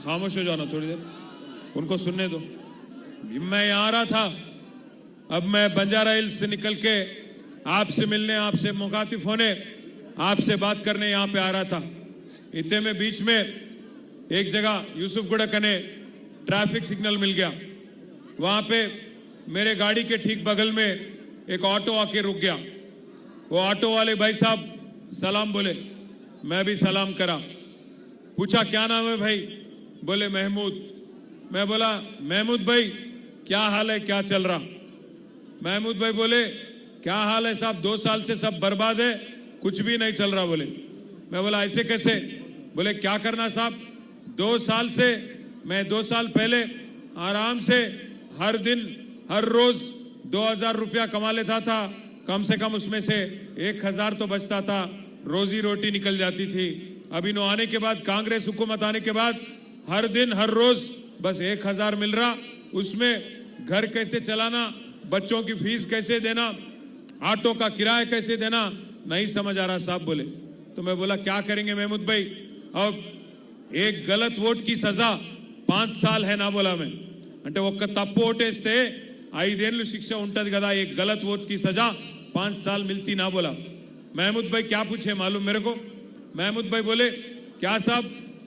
खामोश हो जाना थोड़ी देर, उनको सुनने दो। मैं यहाँ आ रहा था, अब मैं बंजारा हिल्स से निकल के आपसे मिलने, आपसे मुखातिब होने, आपसे बात करने यहाँ पे आ रहा था। इतने में बीच में एक जगह यूसुफगुड़ा कने ट्रैफिक सिग्नल मिल गया। वहां पे मेरे गाड़ी के ठीक बगल में एक ऑटो आके रुक गया। वो ऑटो वाले भाई साहब सलाम बोले, मैं भी सलाम करा। पूछा क्या नाम है भाई? बोले महमूद। मैं बोला महमूद भाई क्या हाल है, क्या चल रहा? महमूद भाई बोले क्या हाल है साहब, 2 साल से सब बर्बाद है, कुछ भी नहीं चल रहा। बोले मैं बोला ऐसे कैसे? बोले क्या करना साहब, 2 साल से मैं 2 साल पहले आराम से हर दिन हर रोज 2000 रुपया कमा लेता था, कम से कम उसमें से 1000 तो बचता था, रोजी रोटी निकल जाती थी। अभी नो आने के बाद, कांग्रेस हुकूमत आने के बाद हर दिन हर रोज बस 1000 मिल रहा, उसमें घर कैसे चलाना, बच्चों की फीस कैसे देना, ऑटो का किराया कैसे देना, नहीं समझ आ रहा साहब। बोले तो मैं बोला क्या करेंगे महमूद भाई, अब एक गलत वोट की सजा 5 साल है ना। बोला मैं అంటే ఒక్క తప్పు ఓటేస్తే 5 ఏళ్ళు शिक्षा ఉంటది కదా, एक गलत वोट की सजा 5 साल मिलती ना। बोला महमूद भाई क्या पूछे मालूम मेरे को? महमूद भाई बोले क्या साहब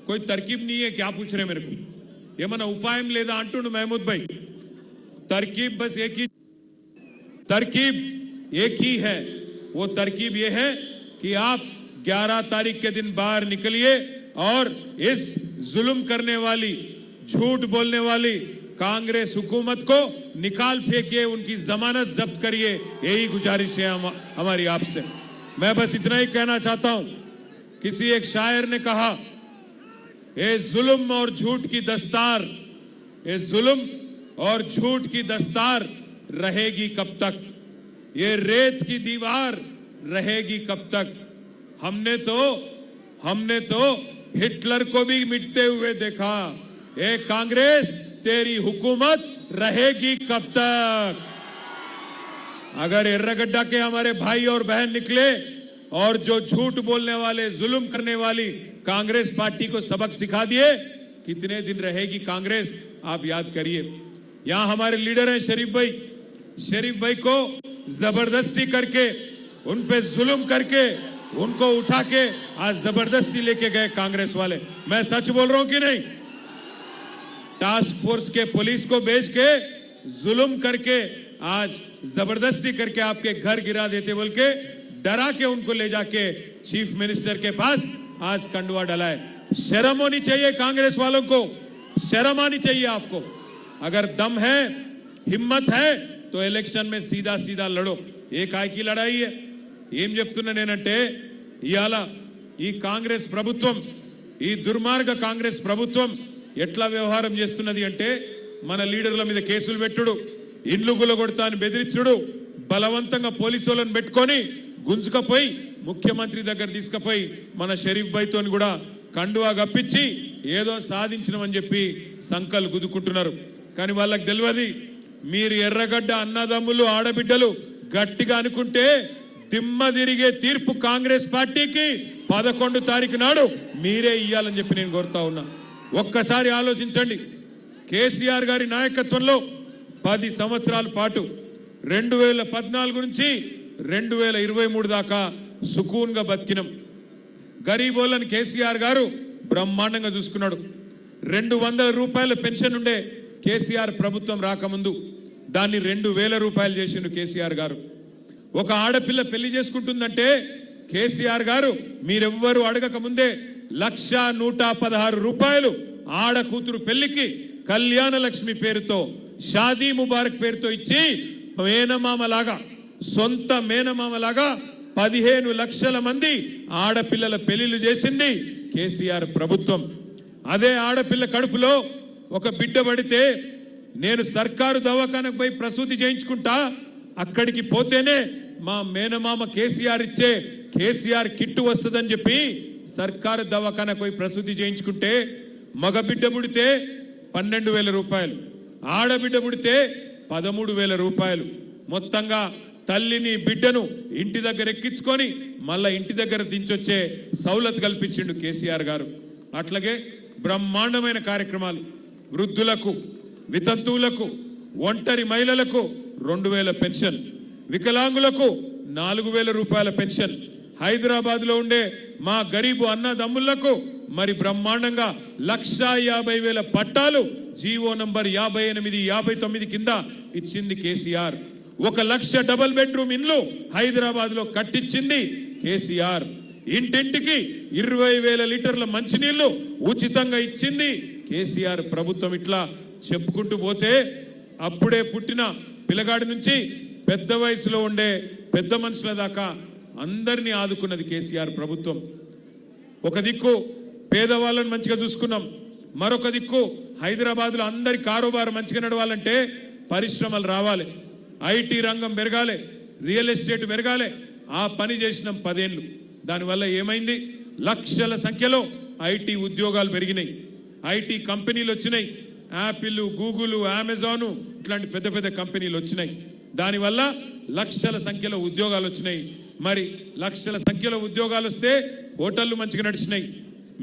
कोई तरकीब नहीं है, क्या पूछ रहे मेरे को? ఏమన్నా ఉపాయం లేదా అంటుండు महमूद भाई। तरकीब बस एक ही है, वो तरकीब ये है कि आप 11 तारीख के दिन बाहर निकलिए और इस जुल्म करने वाली, झूठ बोलने वाली कांग्रेस हुकूमत को निकाल फेंकिए, उनकी जमानत जब्त करिए। यही गुजारिश है हमारी आपसे। मैं बस इतना ही कहना चाहता हूं, किसी एक शायर ने कहा ये जुल्म और झूठ की दस्तार, ये जुल्म और झूठ की दस्तार रहेगी कब तक, ये रेत की दीवार रहेगी कब तक। हमने तो हिटलर को भी मिटते हुए देखा, ये कांग्रेस तेरी हुकूमत रहेगी कब तक। अगर एर्रगड्डा के हमारे भाई और बहन निकले और जो झूठ बोलने वाले, जुल्म करने वाली कांग्रेस पार्टी को सबक सिखा दिए, कितने दिन रहेगी कांग्रेस आप याद करिए। यहां हमारे लीडर हैं शरीफ भाई को जबरदस्ती करके, उन पे जुल्म करके, उनको उठा के आज जबरदस्ती लेके गए कांग्रेस वाले। मैं सच बोल रहा हूं कि नहीं? टास्क फोर्स के पुलिस को भेज के जुल्म करके, आज जबरदस्ती करके आपके घर गिरा देते बोल के डरा के उनको ले जाके चीफ मिनिस्टर के पास आज कंडुआ डलाए। शर्म होनी चाहिए कांग्रेस वालों को, शर्म आनी चाहिए आपको। अगर दम है, हिम्मत है तो इलेक्शन में सीधा सीधा लड़ो। ये काय की लड़ाई है? ఏం చెప్తున్నా నేనంటే, ఇయాల ఈ కాంగ్రెస్ ప్రభుత్వం, ఈ దుర్మార్గ కాంగ్రెస్ ప్రభుత్వం ఎట్లా వ్యవహారం చేస్తున్నది అంటే, మన లీడర్ల మీద కేసులు పెట్టుడు, ఇండ్లు గులగొడతా అని బెదిరించుడు, బలవంతంగా పోలీసులను పెట్టుకొని గుంజుకపోయి ముఖ్యమంత్రి దగ్గర తీసుకుపోయి మన షరీఫ్ భాయ్తో కూడా కండువా గప్పించి ఏదో సాధించనమని చెప్పి సంకలు గుద్దుకుంటున్నారు. కానీ వాళ్ళకి తెలియదు, మీరు ఎర్రగడ్డ అన్నదమ్ములు, ఆడబిడ్డలు గట్టిగా అనుకుంటే దిమ్మ తిరిగే తీర్పు కాంగ్రెస్ పార్టీకి 11 తారీఖు నాడు మీరే ఇయ్యాలని చెప్పి నేను కోరుతా ఉన్నా. ఒక్కసారి ఆలోచించండి. కేసీఆర్ గారి నాయకత్వంలో 10 సంవత్సరాల పాటు 2014 నుంచి 2023 దాకా సుకూన్గా బతికినాం. గరీబోళ్ళని కేసీఆర్ గారు బ్రహ్మాండంగా చూసుకున్నాడు. 200 రూపాయల పెన్షన్ ఉండే కేసీఆర్ ప్రభుత్వం రాకముందు దాన్ని 2000 రూపాయలు చేసిండు కేసీఆర్ గారు. ఒక ఆడపిల్ల పెళ్లి చేసుకుంటుందంటే కేసీఆర్ గారు మీరెవ్వరూ అడగక ముందే 1,116 రూపాయలు ఆడ కూతురు పెళ్లికి కళ్యాణ లక్ష్మి పేరుతో, షాదీ ముబారక్ పేరుతో ఇచ్చి మేనమామలాగా, సొంత మేనమామలాగా 15 లక్షల మంది ఆడపిల్లల పెళ్లిళ్ళు చేసింది కేసీఆర్ ప్రభుత్వం. అదే ఆడపిల్ల కడుపులో ఒక బిడ్డ పడితే నేను సర్కారు దవాఖానకు పోయి ప్రసూతి చేయించుకుంటా, అక్కడికి పోతేనే మా మేనమామ కేసీఆర్ ఇచ్చే కేసీఆర్ కిట్టు వస్తుందని చెప్పి సర్కారు దవాఖానకు పోయి ప్రసూతి చేయించుకుంటే మగబిడ్డ పుడితే 12,000 రూపాయలు, ఆడబిడ్డ పుడితే 13,000 రూపాయలు. మొత్తంగా తల్లిని బిడ్డను ఇంటి దగ్గర ఎక్కించుకొని మళ్ళా ఇంటి దగ్గర దించొచ్చే సౌలత్ కల్పించిండు కేసీఆర్ గారు. అట్లాగే బ్రహ్మాండమైన కార్యక్రమాలు. వృద్ధులకు, వితంతువులకు, ఒంటరి మహిళలకు 2000 పెన్షన్, వికలాంగులకు 4000 రూపాయల పెన్షన్, హైదరాబాద్లో ఉండే మా గరీబు అన్నదమ్ములకు మరి బ్రహ్మాండంగా 1,50,000 పట్టాలు జీవో నంబర్ 58, 59 కింద ఇచ్చింది కేసీఆర్. 1 లక్ష డబుల్ బెడ్రూమ్ ఇండ్లు హైదరాబాద్లో కట్టించింది కేసీఆర్. ఇంటింటికి 20,000 లీటర్ల మంచినీళ్లు ఉచితంగా ఇచ్చింది కేసీఆర్ ప్రభుత్వం. ఇట్లా చెప్పుకుంటూ పోతే అప్పుడే పుట్టిన పిల్లగాడి నుంచి పెద్ద వయసులో ఉండే పెద్ద మనుషుల దాకా అందరినీ ఆదుకున్నది కేసీఆర్ ప్రభుత్వం. ఒక దిక్కు పేదవాళ్ళని మంచిగా చూసుకున్నాం, మరొక దిక్కు హైదరాబాద్లో అందరి కారోబారు మంచిగా నడవాలంటే పరిశ్రమలు రావాలి, ఐటీ రంగం పెరగాలి, రియల్ ఎస్టేట్ పెరగాలి. ఆ పని చేసినాం 10 ఏళ్ళు. దానివల్ల ఏమైంది? లక్షల సంఖ్యలో ఐటీ ఉద్యోగాలు పెరిగినాయి, ఐటీ కంపెనీలు వచ్చినాయి. యాపిల్, గూగుల్, అమెజాన్ ఇట్లాంటి పెద్ద పెద్ద కంపెనీలు వచ్చినాయి. దానివల్ల లక్షల సంఖ్యలో ఉద్యోగాలు వచ్చినాయి. మరి లక్షల సంఖ్యలో ఉద్యోగాలు వస్తే హోటళ్లు మంచిగా నడిచినాయి,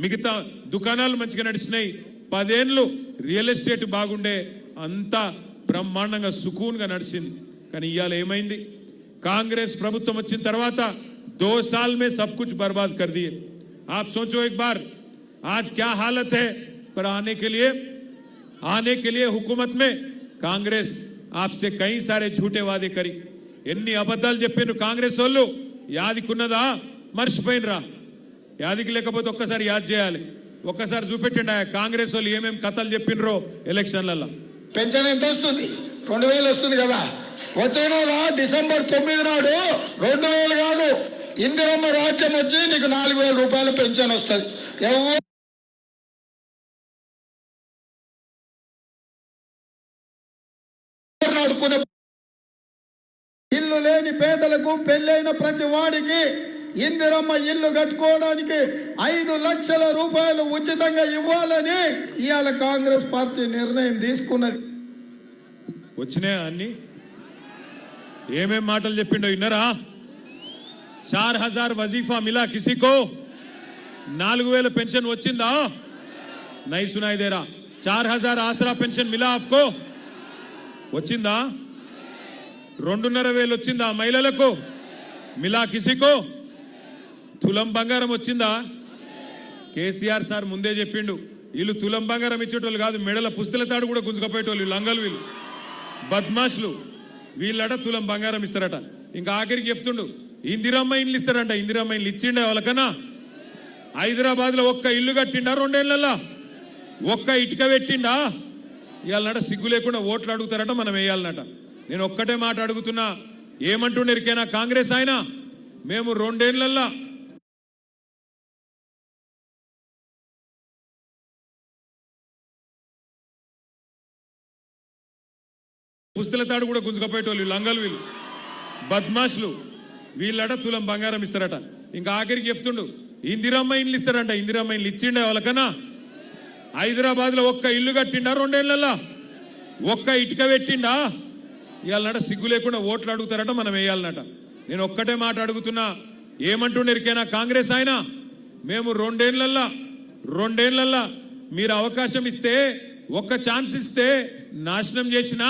మిగతా దుకాణాలు మంచిగా నడిచినాయి. 10 ఏళ్ళు రియల్ ఎస్టేట్ బాగుండే, అంతా బ్రహ్మాండంగా సుకూన్గా నడిచింది. కానీ ఇవాళ ఏమైంది? कांग्रेस प्रभुत्व వచ్చిన తర్వాత 2 साल में सब कुछ बर्बाद कर दिए. आप सोचो एक बार, आज क्या हालत है. पर आने के लिए हुकूमत में कांग्रेस आपसे कई सारे झूठे वादे करी. ఎన్ని అబద్ధాలు చెప్పిన కాంగ్రెస్ వాళ్ళు యాదికున్నదా? మర్చిపోయినరా? యాదికి లేకపోతే ఒక్కసారి యాద్ చేయాలి. ఒక్కసారి చూపెట్టండి కాంగ్రెస్ వాళ్ళు ఏమేమి కథలు చెప్పినరో ఎలక్షన్లలో. పెన్షన్ ఎంత వస్తుంది? 2000 వస్తుంది కదా. వచ్చిన డిసెంబర్ 9 నాడు 2000 కాదు, ఇందిరమ్మ రాజ్యం వచ్చి నీకు 4000 రూపాయల పెన్షన్ వస్తుంది. నడుకునే ఇల్లు లేని పేదలకు, పెళ్ళైన ప్రతి వాడికి ఇందిరమ్మ ఇల్లు కట్టుకోవడానికి 5 లక్షల రూపాయలు ఉచితంగా ఇవ్వాలని ఇవాళ కాంగ్రెస్ పార్టీ నిర్ణయం తీసుకున్నది. వచ్చినాయా అన్ని? ఏమేం మాటలు చెప్పిండో విన్నారా? 4000 वजीफा मिला किसी को? 4000 पेंशन వచ్చిందా? नहीं सुनाई दे रहा. 4000 आसरा पेंशन मिला आपको? వచ్చిందా? 2,500 వచ్చిందా మహిళలకు? మిలా కిసికో? తులం బంగారం వచ్చిందా? కేసీఆర్ సార్ ముందే చెప్పిండు, వీళ్ళు తులం బంగారం ఇచ్చేటోళ్ళు కాదు, మెడల పుస్తల తాడు కూడా గుంజుకపోయేటోళ్ళు లంగలు. వీళ్ళు బద్మాష్లు. వీళ్ళట తులం బంగారం ఇస్తారట. ఇంకా ఆఖరికి చెప్తుండు ఇందిరమ్మ ఇల్లు ఇస్తారంట. ఇందిరమ్మ ఇల్లు ఇచ్చిండే వాళ్ళకన్నా? హైదరాబాద్ లో ఒక్క ఇల్లు కట్టిండా? 2 ఏళ్లలో ఒక్క ఇటుక పెట్టిండా? ఇవాళ సిగ్గు లేకుండా ఓట్లు అడుగుతారట, మనం వేయాలన్నట. నేను ఒక్కటే మాట అడుగుతున్నా, ఏమంటుండేరికైనా కాంగ్రెస్ ఆయన, మేము 2 ఏళ్లలో పుస్తల తాడు కూడా గుంజుకపోయేటోళ్ళు లంగలు. వీళ్ళు బద్మాష్లు. వీళ్ళట తులం బంగారం ఇస్తారట. ఇంకా ఆఖరికి చెప్తుండు ఇందిరమ్మ ఇల్లు ఇస్తారంట. ఇందిరమ్మ ఇల్లు ఇచ్చిండే వాళ్ళకన్నా? హైదరాబాద్ లో ఒక్క ఇల్లు కట్టిండా? 2 ఏళ్లలో ఒక్క ఇటుక పెట్టిండా? ఇవాళ సిగ్గు లేకుండా ఓట్లు అడుగుతారట, మనం వేయాలన్నట. నేను ఒక్కటే మాట అడుగుతున్నా, ఏమంటుండేరికైనా కాంగ్రెస్ ఆయన, మేము 2 ఏళ్లలో మీరు అవకాశం ఇస్తే, ఒక్క ఛాన్స్ ఇస్తే నాశనం చేసినా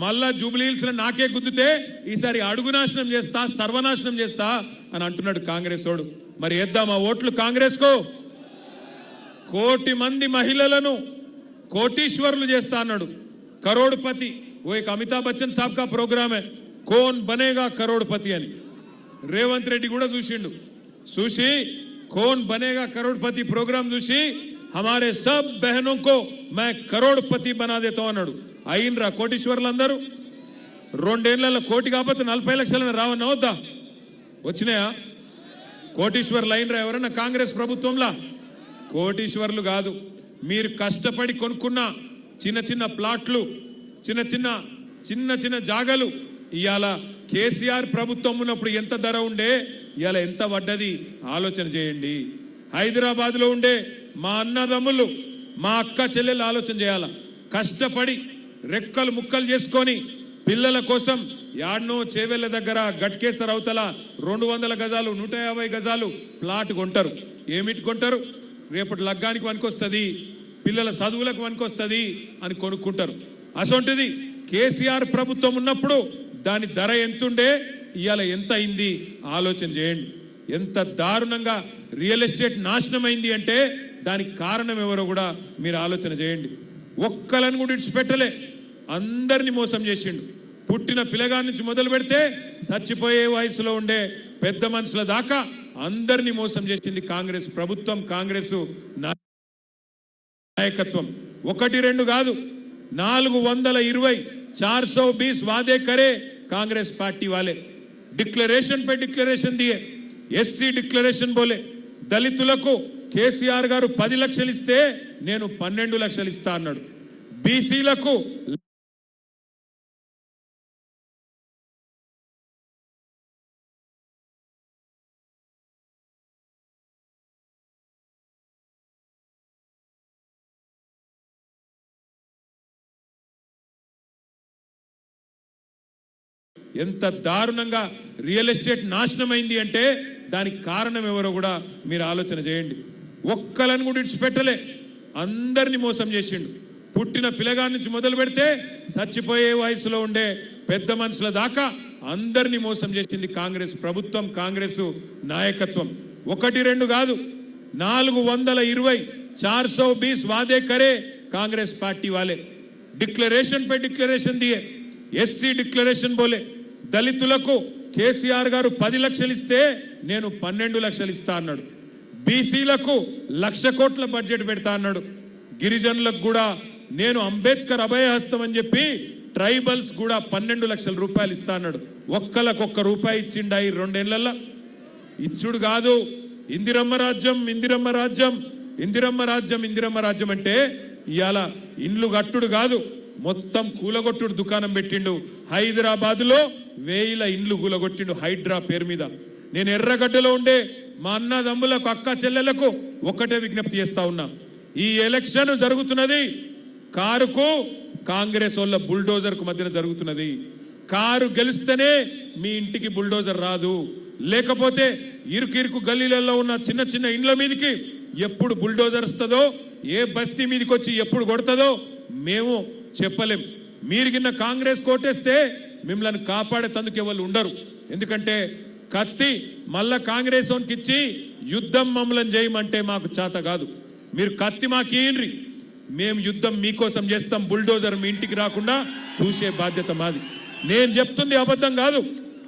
మళ్ళా జూబ్లీహిల్స్ లో నాకే గుద్దుతే ఈసారి అడుగు నాశనం చేస్తా, సర్వనాశనం చేస్తా అని అంటున్నాడు కాంగ్రెస్ వాడు. మరి వేద్దామా ఓట్లు కాంగ్రెస్ కు? 1 కోటి మంది మహిళలను కోటీశ్వరులు చేస్తా అన్నాడు. కరోడ్పతి. वो एक अमिताभ बच्चन साहब का प्रोग्राम है, कौन बनेगा करोड़पति అని. రేవంత్ రెడ్డి కూడా చూసి कौन बनेगा करोड़पति प्रोग्राम చూసి हमारे सब बहनों को मैं करोड़पति बना देता हूं అన్నాడు. అయినరా కోటీశ్వరులు అందరూ? 2 ఏళ్లలో కోటి కాకపోతే 40 లక్షలను రావన్నా వద్దా? వచ్చినాయా? కోటీశ్వరులు అయినరా ఎవరన్నా కాంగ్రెస్ ప్రభుత్వంలో? కోటీశ్వరులు కాదు, మీరు కష్టపడి కొనుక్కున్న చిన్న చిన్న ప్లాట్లు, చిన్న జాగలు ఇవాళ కేసీఆర్ ప్రభుత్వం ఉన్నప్పుడు ఎంత ధర ఉండే, ఇవాళ ఎంత పడ్డది ఆలోచన చేయండి. హైదరాబాద్ లో ఉండే మా అన్నదమ్ములు, మా అక్క చెల్లెలు ఆలోచన చేయాల. కష్టపడి రెక్కలు ముక్కలు చేసుకొని పిల్లల కోసం యాడ్నో చేవెళ్ల దగ్గర గట్కేసర్ అవతల 200 గజాలు 150 గజాలు ప్లాట్ కొంటారు. ఏమిటి కొంటారు? రేపటి లగ్గానికి పనికొస్తుంది, పిల్లల చదువులకు పనికొస్తుంది అని కొనుక్కుంటారు. అసొంటిది కేసీఆర్ ప్రభుత్వం ఉన్నప్పుడు దాని ధర ఎంతుండే, ఇవాళ ఎంత అయింది ఆలోచన చేయండి. ఎంత దారుణంగా రియల్ ఎస్టేట్ నాశనమైంది అంటే దానికి కారణం ఎవరో కూడా మీరు ఆలోచన చేయండి. ఒక్కలను కూడా ఇడిచిపెట్టలే, అందరినీ మోసం చేసిండు. పుట్టిన పిల్లగాడి నుంచి మొదలు పెడితే చచ్చిపోయే వయసులో ఉండే పెద్ద మనుషుల దాకా అందరినీ మోసం చేసింది కాంగ్రెస్ ప్రభుత్వం, కాంగ్రెస్ నాయకత్వం. 1-2 కాదు, 420 420 वादे करे कांग्रेस पार्टी वाले. डिक्लेरेशन पे डिक्लेरेशन दिए, एससी डिक्लेरेशन बोले. దళితులకు కేసీఆర్ గారు 10 లక్షలు ఇస్తే నేను 12 లక్షలు ఇస్తా అన్నాడు. బీసీలకు ఎంత దారుణంగా రియల్ ఎస్టేట్ నాశనమైంది అంటే దానికి కారణం ఎవరో కూడా మీరు ఆలోచన చేయండి. ఒక్కలను కూడా ఇడిచిపెట్టలే, అందరినీ మోసం చేసిండు. పుట్టిన పిల్లగాడి నుంచి మొదలు పెడితే చచ్చిపోయే వయసులో ఉండే పెద్ద మనుషుల దాకా అందరినీ మోసం చేసింది కాంగ్రెస్ ప్రభుత్వం, కాంగ్రెస్ నాయకత్వం. 1-2 కాదు, 420 420 वादे करे कांग्रेस पार्टी वाले. डिक्लेरेशन पे डिक्लेरेशन दिए, एससी डिक्लेरेशन बोले. దళితులకు కేసీఆర్ గారు 10 లక్షలు ఇస్తే నేను 12 లక్షలు ఇస్తా అన్నాడు. బీసీలకు 1,00,000 కోట్ల బడ్జెట్ పెడతా అన్నాడు. గిరిజనులకు కూడా నేను అంబేద్కర్ అభయహస్తం అని చెప్పి ట్రైబల్స్ కూడా 12 లక్షల రూపాయలు ఇస్తా అన్నాడు. ఒక్క రూపాయి ఇచ్చిండా ఈ 2 ఏళ్లలో? ఇచ్చుడు కాదు. ఇందిరమ్మ రాజ్యం, ఇందిరమ్మ రాజ్యం, ఇందిరమ్మ రాజ్యం, ఇందిరమ్మ రాజ్యం అంటే ఇవాళ ఇండ్లు కట్టుడు కాదు, మొత్తం కూలగొట్టుడు దుకాణం పెట్టిండు. హైదరాబాద్ లో 1000 ఇండ్లు కూలగొట్టిండు హైడ్రా పేరు మీద. నేను ఎర్రగడ్డలో ఉండే మా అన్నదమ్ములకు, అక్క చెల్లెలకు ఒక్కటే విజ్ఞప్తి చేస్తా ఉన్నా. ఈ ఎలక్షన్ జరుగుతున్నది కారుకు కాంగ్రెస్ వాళ్ళ బుల్డోజర్ కు మధ్యన జరుగుతున్నది. కారు గెలిస్తేనే మీ ఇంటికి బుల్డోజర్ రాదు, లేకపోతే ఇరుకు గల్లీలలో ఉన్న చిన్న చిన్న ఇండ్ల మీదకి ఎప్పుడు బుల్డోజర్ వస్తుందో, ఏ బస్తీ మీదకి వచ్చి ఎప్పుడు కొడుతుందో మేము చెప్పలేం. మీరు కింద కాంగ్రెస్ కోటేస్తే మిమ్మల్ని కాపాడేందుకు ఎవరు ఉండరు. ఎందుకంటే కత్తి మళ్ళా కాంగ్రెస్ వానికి ఇచ్చి యుద్ధం మమ్మల్ని చేయమంటే మాకు చేత కాదు. మీరు కత్తి మాకు ఇయ్యండి, మేము యుద్ధం మీకోసం చేస్తాం. బుల్డోజర్ మీ ఇంటికి రాకుండా చూసే బాధ్యత మాది. నేను చెప్తుంది అబద్ధం కాదు.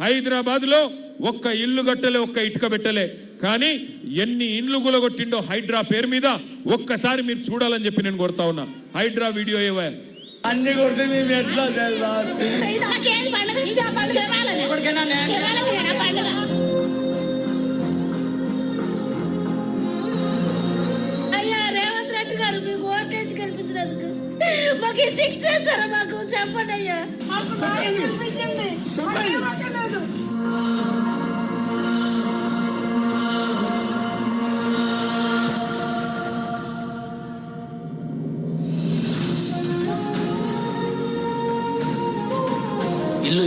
హైదరాబాద్ లో ఒక్క ఇల్లు కట్టలే, ఒక్క ఇటుక పెట్టలే, కానీ ఎన్ని ఇండ్లు గులగొట్టిండో హైడ్రా పేరు మీద ఒక్కసారి మీరు చూడాలని చెప్పి నేను కోరుతా ఉన్నా. హైడ్రా వీడియో ఏవా అన్ని కొడితే మేము ఎట్లా అయ్యా రేవంత్ రెడ్డి గారు మీకు ఓటేసి కల్పించినందుకు మాకు ఈ శిక్ష చేస్తారా? మాకు చెప్పండి అయ్యా.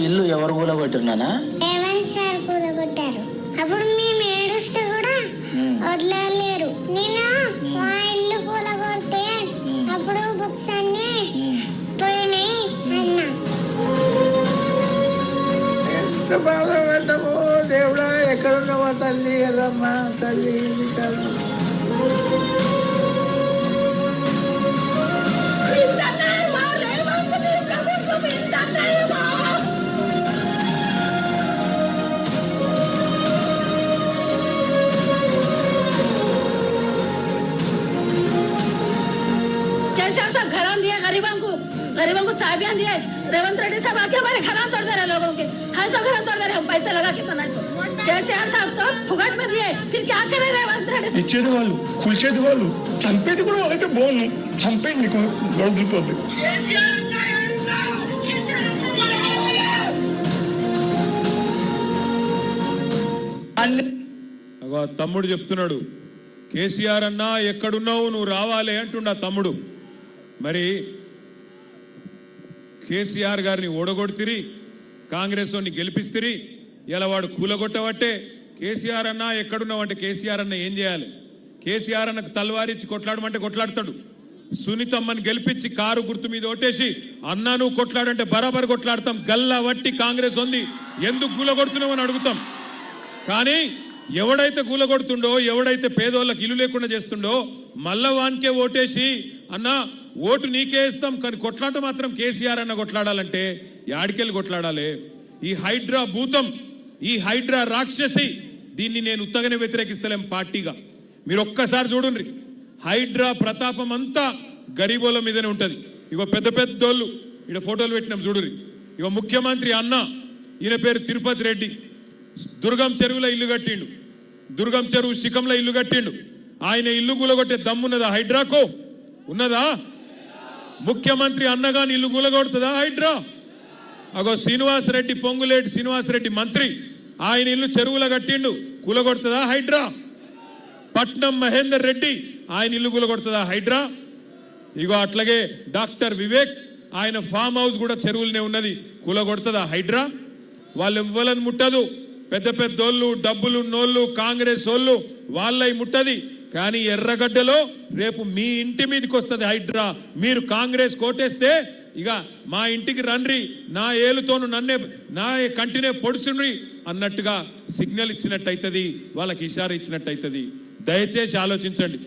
ఇల్లు ఎవరు కూలగొట్టినానా? రేవంత్ సార్ కూలగొట్టారు. అప్పుడు మేము ఏడుస్తూ కూడా వదలలేరు. నేను మా ఇల్లు కూలగొడితే అప్పుడు బుక్స్ అన్ని పోయినాయి అన్నా. ఎంత బాధ పెట్టము దేవుడా, ఎక్కడున్నావా తల్లి, ఎల్లమ్మా తల్లి. गरीबों को चाबियां दिए। रेवंत रेड्डी साहब आके हमारे घर तोड़ दे रहे लोगों के, 250 घर तोड़ दे रहे, हम पैसे लगा के 500। केसीआर साहब तो फुगट में दिए, फिर क्या करे रेवंत रेड्डी? ఇచ్చేది వాళ్ళు, కూల్చేది వాళ్ళు, చంపేది కూడా వాళ్ళైతే బాగుండు. చంపేది నీకు గొడవలిపోద్ది. తమ్ముడు చెప్తున్నాడు, కేసీఆర్ అన్నా ఎక్కడున్నావు, నువ్వు రావాలి అంటుండా తమ్ముడు. మరి కేసీఆర్ గారిని ఓడగొడితిరి, కాంగ్రెస్ వాడిని గెలిపిస్తిరి, ఇలా వాడు కూలగొట్టబట్టే కేసీఆర్ అన్నా ఎక్కడున్నావు అంటే కేసీఆర్ అన్న ఏం చేయాలి? కేసీఆర్ అన్నకు తల్వారిచ్చి కొట్లాడమంటే కొట్లాడతాడు, సునీతమ్మని గెలిపించి కారు గుర్తు మీద ఓటేసి అన్నా నువ్వు కొట్లాడంటే బరాబర్ కొట్లాడతాం, గల్లా వట్టి కాంగ్రెస్ ఉంది ఎందుకు గులగొడుతున్నావు అని అడుగుతాం. కానీ ఎవడైతే గులగొడుతుండో, ఎవడైతే పేదోళ్ళకి ఇల్లు లేకుండా చేస్తుండో మళ్ళా వానికే ఓటేసి అన్నా ఓటు నీకే ఇస్తాం కానీ కొట్లాట మాత్రం కేసీఆర్ అన్న కొట్లాడాలంటే యాడికెళ్ళి కొట్లాడాలి? ఈ హైడ్రా భూతం, ఈ హైడ్రా రాక్షసి, దీన్ని నేను ఉత్తగానే వ్యతిరేకిస్తలేం పార్టీగా. మీరు ఒక్కసారి చూడండి, హైడ్రా ప్రతాపం అంతా గరీబోల మీదనే ఉంటది. ఇగో పెద్ద పెద్దోళ్ళు ఇక్కడ ఫోటోలు పెట్టినాం చూడురి. ఇగో ముఖ్యమంత్రి అన్న, ఈయన పేరు తిరుపతి రెడ్డి, దుర్గం చెరువులో ఇల్లు కట్టిండు, దుర్గం చెరువు శిఖంలో ఇల్లు కట్టిండు. ఆయన ఇల్లు కూలగొట్టే దమ్మున్నదా హైడ్రాకు? ఉన్నదా? ముఖ్యమంత్రి అన్నగాని ఇల్లు కూలగొడుతుందా హైడ్రా? అగో శ్రీనివాసరెడ్డి, పొంగులేటి శ్రీనివాసరెడ్డి మంత్రి, ఆయన ఇల్లు చెరువులో కట్టిండు, కూలగొడుతుందా హైడ్రా? పట్నం మహేందర్ రెడ్డి, ఆయన ఇల్లు కూలగొడుతుందా హైడ్రా? ఇగో అట్లాగే డాక్టర్ వివేక్, ఆయన ఫామ్ హౌస్ కూడా చెరువులనే ఉన్నది, కూలగొడుతుందా హైడ్రా? వాళ్ళు ఇవ్వాలని ముట్టదు, పెద్ద పెద్దోళ్ళు డబ్బులు నోళ్ళు కాంగ్రెస్ వాళ్ళు వాళ్ళై ముట్టది. కానీ ఎర్రగడ్డలో రేపు మీ ఇంటి మీదకి వస్తుంది హైడ్రా. మీరు కాంగ్రెస్ కోటేస్తే ఇక మా ఇంటికి రండ్రి, నా ఏలుతోను నన్నే నా కంటినే పొడుచుండ్రి అన్నట్టుగా సిగ్నల్ ఇచ్చినట్టయితుంది, వాళ్ళకి ఇషారా ఇచ్చినట్టయితుంది. దయచేసి ఆలోచించండి.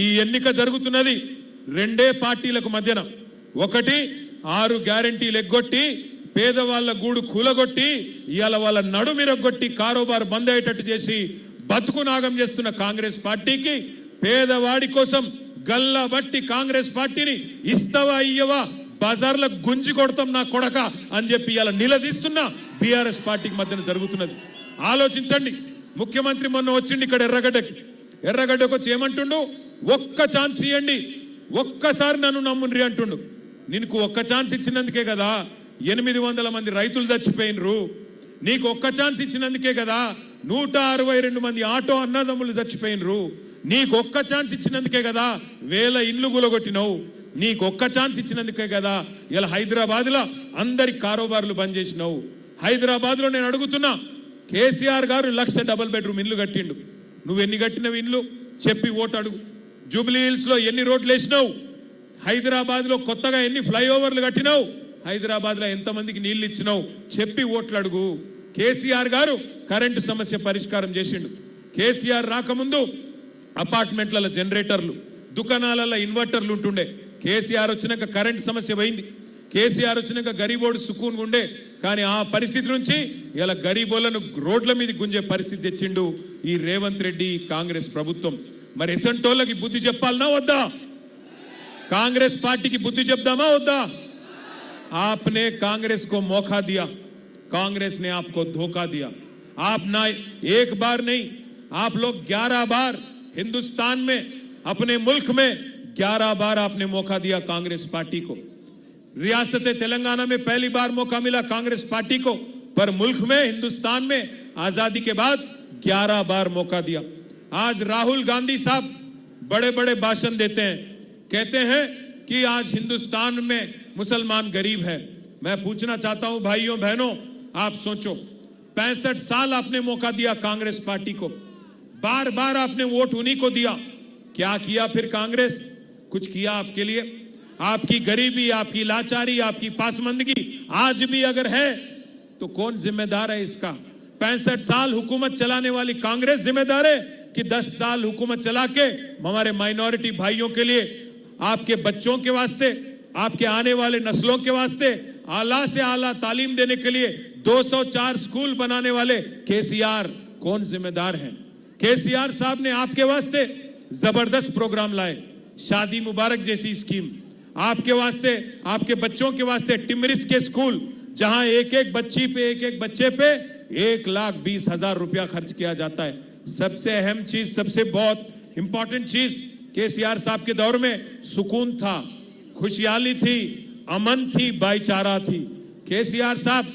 ఈ ఎన్నిక జరుగుతున్నది రెండే పార్టీలకు మధ్యన. ఒకటి 6 గ్యారెంటీలు ఎగ్గొట్టి పేదవాళ్ల గూడు కూలగొట్టి ఇవాళ వాళ్ళ నడుమిరగొట్టి కారోబారు బంద్ అయ్యేటట్టు చేసి బతుకు నాగం చేస్తున్న కాంగ్రెస్ పార్టీకి, పేదవాడి కోసం గల్లా బట్టి కాంగ్రెస్ పార్టీని ఇస్తావా ఇయ్యవా బజార్ల గుంజి కొడతాం నా కొడక అని చెప్పి ఇలా నిలదీస్తున్న బీఆర్ఎస్ పార్టీకి మధ్యన జరుగుతున్నది. ఆలోచించండి. ముఖ్యమంత్రి మొన్న వచ్చిండి ఇక్కడ ఎర్రగడ్డకు వచ్చి ఏమంటుండు? ఒక్క ఛాన్స్ ఇవ్వండి, ఒక్కసారి నన్ను నమ్ముండ్రి అంటుండు. నీకు ఒక్క ఛాన్స్ ఇచ్చినందుకే కదా 800 మంది రైతులు చచ్చిపోయినరు. నీకు ఒక్క ఛాన్స్ ఇచ్చినందుకే కదా 162 మంది ఆటో అన్నదమ్ములు చచ్చిపోయినరు. నీకు ఒక్క ఛాన్స్ ఇచ్చినందుకే కదా 1000 ఇండ్లు గులగొట్టినవు. నీకు ఒక్క ఛాన్స్ ఇచ్చినందుకే కదా ఇలా హైదరాబాద్ లో అందరి కారోబార్లు బంద్ చేసినావు. హైదరాబాద్ లో నేను అడుగుతున్నా, కేసీఆర్ గారు 1,00,000 డబుల్ బెడ్రూమ్ ఇండ్లు కట్టిండు. నువ్వు ఎన్ని కట్టినవు ఇండ్లు చెప్పి ఓటు అడుగు. జూబ్లీ హిల్స్ లో ఎన్ని రోడ్లు వేసినావు? హైదరాబాద్ లో కొత్తగా ఎన్ని ఫ్లైఓవర్లు కట్టినావు? హైదరాబాద్ లో ఎంతమందికి నీళ్లు ఇచ్చినావు చెప్పి ఓట్లు అడుగు. కేసీఆర్ గారు కరెంటు సమస్య పరిష్కారం చేసిండు. కేసీఆర్ రాకముందు అపార్ట్మెంట్ల జనరేటర్లు, దుకాణాలలో ఇన్వర్టర్లు ఉంటుండే. కేసీఆర్ వచ్చినాక కరెంటు సమస్య పోయింది. కేసీఆర్ వచ్చినాక గరీబోడు సుకూన్ ఉండే. కానీ ఆ పరిస్థితి నుంచి ఇలా గరీబోళ్లను రోడ్ల మీద గుంజే పరిస్థితి తెచ్చిండు ఈ రేవంత్ రెడ్డి కాంగ్రెస్ ప్రభుత్వం. మరి ఎసంటోళ్ళకి బుద్ధి చెప్పాలనా వద్దా? కాంగ్రెస్ పార్టీకి బుద్ధి చెప్దామా వద్దా? आपने कांग्रेस को मौका दिया, कांग्रेस ने आपको धोखा दिया. आप ना एक बार नहीं, आप लोग 11 बार हिंदुस्तान में, अपने मुल्क में 11 बार आपने मौका दिया कांग्रेस पार्टी को. रियासत तेलंगाना में पहली बार मौका मिला कांग्रेस पार्टी को, पर मुल्क में हिंदुस्तान में आजादी के बाद 11 बार मौका दिया. आज राहुल गांधी साहब बड़े बड़े भाषण देते हैं, कहते हैं कि आज हिंदुस्तान में मुसलमान गरीब है. मैं पूछना चाहता हूं भाइयों बहनों, आप सोचो 65 साल आपने मौका दिया कांग्रेस पार्टी को, बार बार आपने वोट उन्हीं को दिया. क्या किया फिर कांग्रेस? कुछ किया आपके लिए? आपकी गरीबी, आपकी लाचारी, आपकी पासमंदगी आज भी अगर है तो कौन जिम्मेदार है इसका? 65 साल हुकूमत चलाने वाली कांग्रेस जिम्मेदार है कि 10 साल हुकूमत चला के हमारे माइनॉरिटी भाइयों के लिए, आपके बच्चों के वास्ते, आपके आने वाले नस्लों के वास्ते आला से आला तालीम देने के लिए 204 स्कूल बनाने वाले केसीआर कौन जिम्मेदार हैं? केसीआर साहब ने आपके वास्ते जबरदस्त प्रोग्राम लाए, शादी मुबारक जैसी स्कीम, आपके वास्ते, आपके बच्चों के वास्ते टिमरिस के स्कूल, जहां एक एक बच्ची पे, एक एक बच्चे पे 1,20,000 रुपया खर्च किया जाता है. सबसे अहम चीज, सबसे बहुत इंपॉर्टेंट चीज, केसीआर साहब के दौर में सुकून था, खुशहाली थी, अमन थी, भाईचारा थी. केसीआर साहब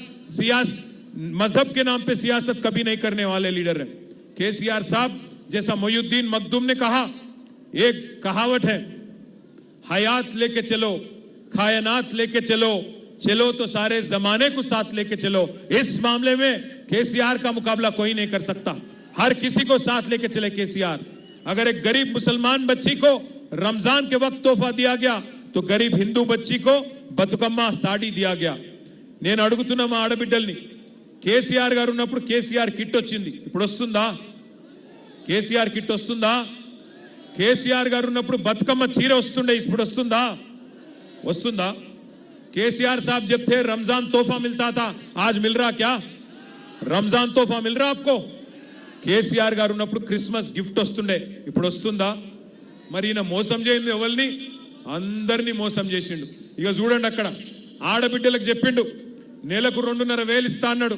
मजहब के नाम पे सियासत कभी नहीं करने वाले लीडर हैं. केसीआर साहब जैसा मोयुद्दीन मखदूम ने कहा, एक कहावत है, हयात लेके चलो, कायनात लेके चलो, चलो तो सारे जमाने को साथ लेके चलो. इस मामले में केसीआर का मुकाबला कोई नहीं कर सकता. हर किसी को साथ लेके चले केसीआर. अगर एक गरीब मुसलमान बच्ची को रमजान के वक्त तोहफा दिया गया तो गरीब हिंदू बच्ची को बतुकम्मा साड़ी दिया गया। నేను అడుగుతున్నా మా ఆడబిడ్డల్ని, కేసీఆర్ గారు ఉన్నప్పుడు కేసీఆర్ కిట్ వచ్చింది, ఇప్పుడు వస్తుందా? కేసీఆర్ కిట్ వస్తుందా? కేసీఆర్ గారు ఉన్నప్పుడు బతుకమ్మ చీర వస్తుండే, ఇప్పుడు వస్తుందా? వస్తుందా? केसीआर साहब जब थे रमजान तोहफा मिलता था, आज मिल रहा क्या? रमजान तोहफा मिल रहा आपको? కేసీఆర్ గారు ఉన్నప్పుడు క్రిస్మస్ గిఫ్ట్ వస్తుండే, ఇప్పుడు వస్తుందా? మరి ఈయన మోసం చేయండి, ఎవరిని? అందరినీ మోసం చేసిండు. ఇక చూడండి, అక్కడ ఆడబిడ్డలకు చెప్పిండు నెలకు 2,500 ఇస్తా అన్నాడు,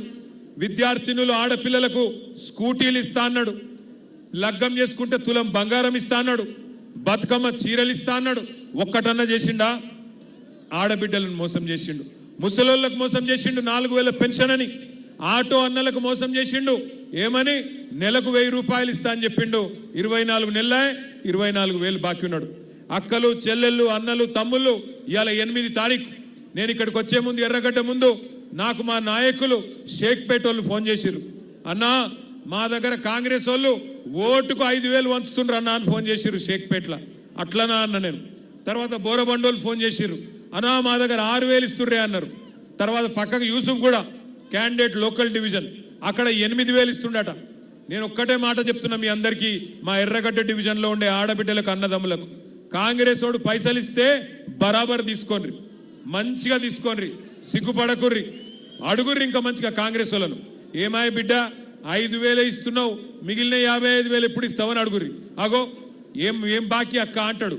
విద్యార్థినులు ఆడపిల్లలకు స్కూటీలు ఇస్తా అన్నాడు, లగ్గం చేసుకుంటే తులం బంగారం ఇస్తా అన్నాడు, బతుకమ్మ చీరలు ఇస్తా అన్నాడు. ఒక్కటన్నా చేసిండా? ఆడబిడ్డలను మోసం చేసిండు. ముసలోళ్ళకు మోసం చేసిండు, 4,000 పెన్షన్ అని. ఆటో అన్నలకు మోసం చేసిండు, ఏమని? నెలకు 1,000 రూపాయలు ఇస్తా అని చెప్పిండు. 24 నెలలే 24,000 బాకీ ఉన్నాడు. అక్కలు చెల్లెళ్ళు అన్నలు తమ్ముళ్ళు, ఇవాళ 8 తారీఖు, నేను ఇక్కడికి వచ్చే ముందు ఎర్రగడ్డ ముందు నాకు మా నాయకులు షేక్పేట వాళ్ళు ఫోన్ చేసిరు. అన్నా మా దగ్గర కాంగ్రెస్ వాళ్ళు ఓటుకు 5,000 వంచుతుండ్రు అన్నా అని ఫోన్ చేసిరు షేక్పేటలో. అట్లనా అన్న నేను. తర్వాత బోరబండోళ్ళు ఫోన్ చేసిరు, అన్నా మా దగ్గర 6,000 ఇస్తుండ్రే అన్నారు. తర్వాత పక్కకు యూసుఫ్ కూడా క్యాండిడేట్ లోకల్ డివిజన్, అక్కడ 8,000 ఇస్తుండట. నేను ఒక్కటే మాట చెప్తున్నా మీ అందరికీ, మా ఎర్రగడ్డ డివిజన్లో ఉండే ఆడబిడ్డలకు అన్నదమ్ములకు, కాంగ్రెస్ వాడు పైసలు ఇస్తే బరాబర్ తీసుకోండి, మంచిగా తీసుకోండి, సిగ్గుపడకుర్రి, అడుగుర్రి ఇంకా మంచిగా కాంగ్రెస్ వాళ్ళను. ఏమాయ బిడ్డ 5,000 ఇస్తున్నావు, మిగిలిన 55,000 ఎప్పుడు ఇస్తావని అడుగుర్రి. అగో ఏం బాకీ అక్క అంటాడు.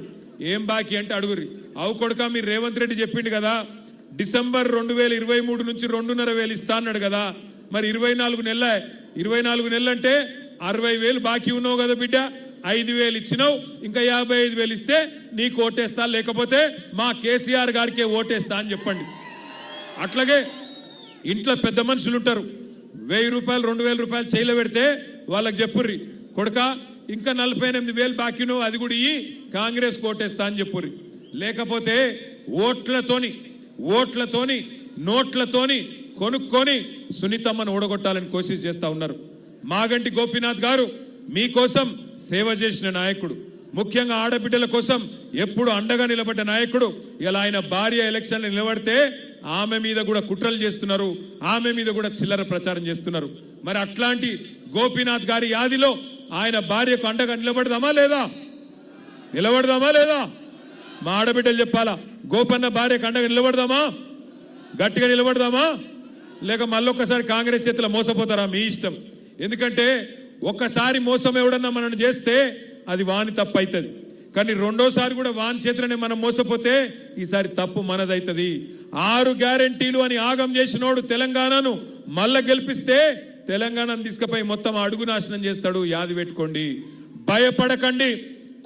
ఏం బాకీ అంటే అడుగుర్రి. అవు కొడుక, మీరు రేవంత్ రెడ్డి చెప్పిండు కదా డిసెంబర్ 2023 నుంచి 2,500 ఇస్తా అన్నాడు కదా, మరి 24 నెలలే. 24 నెలలు అంటే 60,000 బాకీ ఉన్నావు కదా బిడ్డ, 5,000 ఇచ్చినావు, ఇంకా 55,000 ఇస్తే నీకు ఓటేస్తా, లేకపోతే మా కేసీఆర్ గారికే ఓటేస్తా అని చెప్పండి. అట్లాగే ఇంట్లో పెద్ద మనుషులు ఉంటారు, 1,000 రూపాయలు 2,000 రూపాయలు చేయలో పెడితే వాళ్ళకి చెప్పుర్రి, కొడుక ఇంకా 48,000 బాకీ నువ్వు, అది కూడా ఇయ్యి, కాంగ్రెస్ ఓటేస్తా అని చెప్పుర్రి. లేకపోతే ఓట్లతోని నోట్లతోని కొనుక్కొని సునీతమ్మను ఓడగొట్టాలని కోషిష్ చేస్తా ఉన్నారు. మాగంటి గోపీనాథ్ గారు మీకోసం సేవ చేసిన నాయకుడు, ముఖ్యంగా ఆడబిడ్డల కోసం ఎప్పుడు అండగా నిలబడ్డ నాయకుడు. ఇలా ఆయన భార్య ఎలక్షన్లు నిలబడితే ఆమె మీద కూడా కుట్రలు చేస్తున్నారు, ఆమె మీద కూడా చిల్లర ప్రచారం చేస్తున్నారు. మరి అట్లాంటి గోపీనాథ్ గారి యాదిలో ఆయన భార్యకు అండగా నిలబడదామా లేదా? నిలబడదామా లేదా? మా ఆడబిడ్డలు చెప్పాలా, గోపన్న భార్యకు అండగా నిలబడదామా? గట్టిగా నిలబడదామా? లేక మళ్ళొక్కసారి కాంగ్రెస్ చేతిలో మోసపోతారా? మీ ఇష్టం. ఎందుకంటే ఒక్కసారి మోసం ఎవడన్నా మనల్ని చేస్తే అది వాని తప్పు అవుతుంది, కానీ రెండోసారి కూడా వాని చేతిలోనే మనం మోసపోతే ఈసారి తప్పు మనదైతుంది. 6 గ్యారెంటీలు అని ఆగం చేసినోడు తెలంగాణను మళ్ళా గెలిపిస్తే తెలంగాణను తీసుకుపోయి మొత్తం అడుగు నాశనం చేస్తాడు, యాది పెట్టుకోండి. భయపడకండి.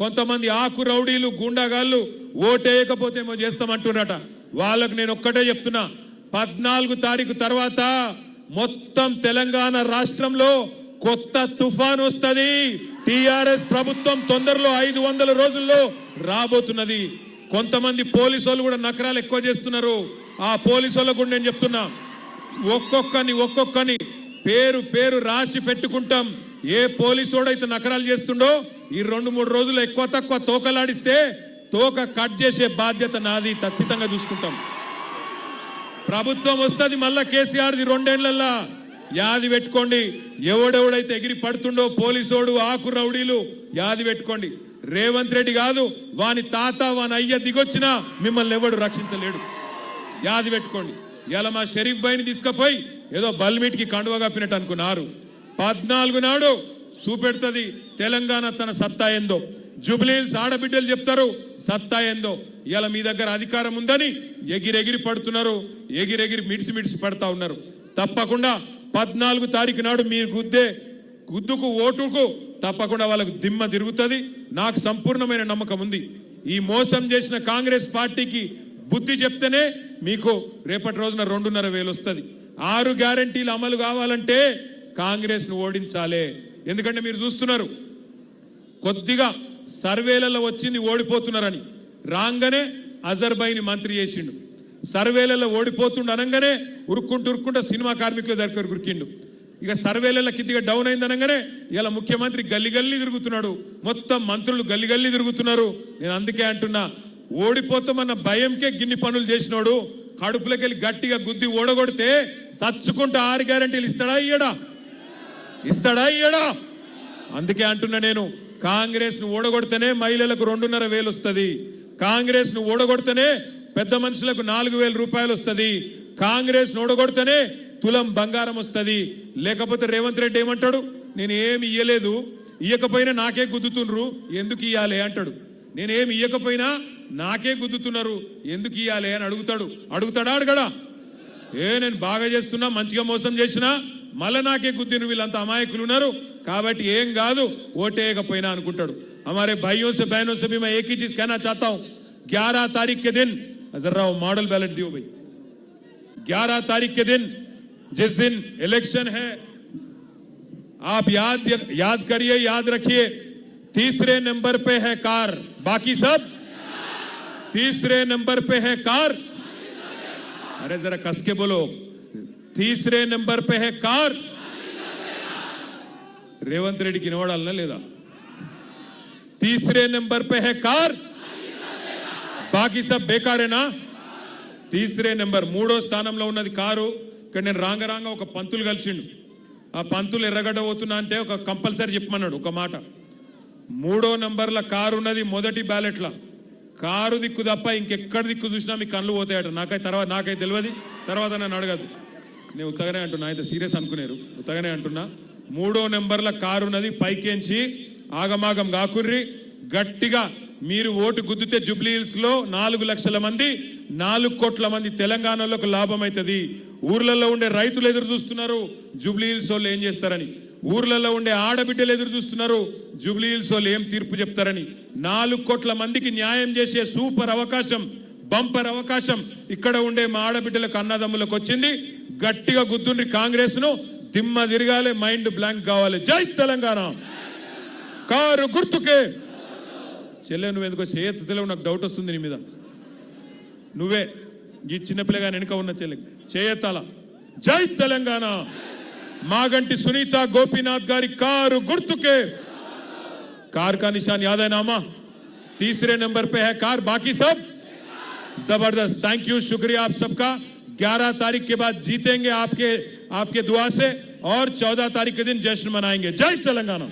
కొంతమంది ఆకు రౌడీలు గూండాగాళ్ళు ఓటేయకపోతే ఏమో చేస్తామంటున్నారట. వాళ్ళకు నేను ఒక్కటే చెప్తున్నా, 14 తారీఖు తర్వాత మొత్తం తెలంగాణ రాష్ట్రంలో కొత్త తుఫాన్ వస్తుంది. టీఆర్ఎస్ ప్రభుత్వం తొందరలో 500 రోజుల్లో రాబోతున్నది. కొంతమంది పోలీసు వాళ్ళు కూడా నకరాలు ఎక్కువ చేస్తున్నారు. ఆ పోలీసు వాళ్ళకు కూడా నేను చెప్తున్నా, ఒక్కొక్కని పేరు రాసి పెట్టుకుంటాం. ఏ పోలీసు వాడైతే నకరాలు చేస్తుండో ఈ 2-3 రోజులు ఎక్కువ తక్కువ తోకలాడిస్తే తోక కట్ చేసే బాధ్యత నాది, ఖచ్చితంగా చూసుకుంటాం. ప్రభుత్వం వస్తుంది మళ్ళా కేసీఆర్ది 2 ఏళ్లల్లా, యాది పెట్టుకోండి. ఎవడెవడైతే ఎగిరి పడుతుండో పోలీసోడు ఆకు రౌడీలు, యాది పెట్టుకోండి. రేవంత్ రెడ్డి కాదు, వాని తాత వాని అయ్య దిగొచ్చినా మిమ్మల్ని ఎవడు రక్షించలేడు, యాది పెట్టుకోండి. ఇలా మా షరీఫ్ భాయ్ని తీసుకుపోయి ఏదో బల్మీట్కి కండువ కప్పినట్టు అనుకున్నారు. 14 నాడు చూపెడుతుంది తెలంగాణ తన సత్తా ఏందో. జూబ్లీహిల్స్ ఆడబిడ్డలు చెప్తారు సత్తా ఏందో. ఇలా మీ దగ్గర అధికారం ఉందని ఎగిరెగిరి పడుతున్నారు, ఎగిరెగిరి మిడిసి పడతా ఉన్నారు. తప్పకుండా 14 తారీఖు నాడు మీరు గుద్దుకు ఓటుకు తప్పకుండా వాళ్ళకు దిమ్మ తిరుగుతుంది. నాకు సంపూర్ణమైన నమ్మకం ఉంది. ఈ మోసం చేసిన కాంగ్రెస్ పార్టీకి బుద్ధి చెప్తేనే మీకు రేపటి రోజున 2,500 వస్తుంది. 6 గ్యారెంటీలు అమలు కావాలంటే కాంగ్రెస్ ను ఓడించాలి. ఎందుకంటే మీరు చూస్తున్నారు, కొద్దిగా సర్వేలలో వచ్చింది ఓడిపోతున్నారని, రాగానే అజర్బైని మంత్రి చేసిండు. సర్వేలలో ఓడిపోతుండ అనగానే ఉరుక్కుంటూ సినిమా కార్మికుల దగ్గర ఉరికిండు. ఇక సర్వేలలో కిందిగా డౌన్ అయిందనగానే ఇలా ముఖ్యమంత్రి గల్లి గల్లి తిరుగుతున్నాడు, మొత్తం మంత్రులు గల్లి గల్లి తిరుగుతున్నారు. నేను అందుకే అంటున్నా, ఓడిపోతామన్న భయంకే గిన్ని పనులు చేసినోడు కడుపులకెళ్ళి గట్టిగా గుద్ది ఓడగొడితే సచ్చుకుంటూ 6 గ్యారెంటీలు ఇస్తాడా ఇయ్యడా? ఇస్తాడా ఇయ్యడా? అందుకే అంటున్నా, నేను కాంగ్రెస్ ను ఓడగొడితేనే మహిళలకు 2,500 వస్తుంది, కాంగ్రెస్ ను ఓడగొడితేనే పెద్ద మనుషులకు 4,000 రూపాయలు వస్తుంది, కాంగ్రెస్ ను ఓడగొడితేనే తులం బంగారం వస్తుంది. లేకపోతే రేవంత్ రెడ్డి ఏమంటాడు, నేను ఏమి ఇయ్యలేదు, ఇయ్యకపోయినా నాకే గుద్దుతుండ్రు, ఎందుకు ఇయ్యాలి అంటాడు. నేనేమి ఇయ్యకపోయినా నాకే గుద్దుతున్నారు, ఎందుకు ఇయ్యాలి అని అడుగుతాడా అడగడా? నేను బాగా చేస్తున్నా, మంచిగా మోసం చేసినా మళ్ళా నాకే గుద్దిన వీళ్ళంతా అమాయకులు ఉన్నారు కాబట్టి ఏం కాదు ఓటేయకపోయినా అనుకుంటాడు. हमारे भाइयों से बहनों से भी मैं एक ही चीज कहना चाहता हूं, 11 तारीख के दिन जरा मॉडल बैलेट दियो भाई, 11 तारीख के दिन जिस दिन इलेक्शन है, आप याद करिए, याद रखिए, तीसरे नंबर पे है कार, बाकी सब तीसरे नंबर पे है कार। अरे जरा कस के बोलो, तीसरे नंबर पे है कार। रेवंत रेड्डी की नोड़ालना लेदा, तीसरे नंबर पे है कार, बाकी सब बेकार है ना. तीसरे नंबर మూడో స్థానంలో ఉన్నది కారు. ఇక్కడ నేను రాంగ ఒక పంతులు కలిసిండు, ఆ పంతులు ఎర్రగడ్డ పోతున్నా అంటే ఒక కంపల్సరీ చెప్పమన్నాడు ఒక మాట. 3వ నంబర్ల కారు ఉన్నది మొదటి బ్యాలెట్ల, కారు దిక్కు తప్ప ఇంకెక్కడ దిక్కు చూసినా మీ కళ్ళు పోతాయట. నాకైతే తెలియదు, తర్వాత నన్ను అడగదు. నేను ఉత్తగానే అంటున్నా, అయితే సీరియస్ అనుకునేరు, ఉత్తగానే అంటున్నా. 3వ నంబర్ల కారు ఉన్నది, పైకేంచి ఆగమాగం కాకుర్రి, గట్టిగా మీరు ఓటు గుద్దితే జూబ్లీ హిల్స్ లో 4 లక్షల మంది, 4 కోట్ల మంది తెలంగాణలోకి లాభం అవుతుంది. ఊర్లలో ఉండే రైతులు ఎదురు చూస్తున్నారు జూబ్లీ హిల్స్ వాళ్ళు ఏం చేస్తారని, ఊర్లలో ఉండే ఆడబిడ్డలు ఎదురు చూస్తున్నారు జూబ్లీ హిల్స్ వాళ్ళు ఏం తీర్పు చెప్తారని. 4 కోట్ల మందికి న్యాయం చేసే సూపర్ అవకాశం, బంపర్ అవకాశం ఇక్కడ ఉండే మా ఆడబిడ్డలకు అన్నదమ్ములకు వచ్చింది. గట్టిగా గుద్దుండ్రి కాంగ్రెస్ ను, దిమ్మ తిరగాలి, మైండ్ బ్లాంక్ కావాలి. జై తెలంగాణ. కారు గుర్తుకే. చెల్లె నువ్వెందుకో చేయెత్తుతలేవు, నాకు డౌట్ వస్తుంది నీ మీద. నువ్వే ఈ చిన్నపిల్లగా వెనుక ఉన్న చెల్లె చేయెత్తాల. జై తెలంగాణ. మాగంటి సునీత గోపీనాథ్ గారి కారు గుర్తుకే. कार का निशान याद है नामा, तीसरे नंबर पे है कार, बाकी सब जबरदस्त. थैंक यू, शुक्रिया आप सबका. 11 तारीख के बाद जीतेंगे आपके दुआ से, और 14 तारीख के दिन जश्न मनाएंगे. जय तेलंगाना.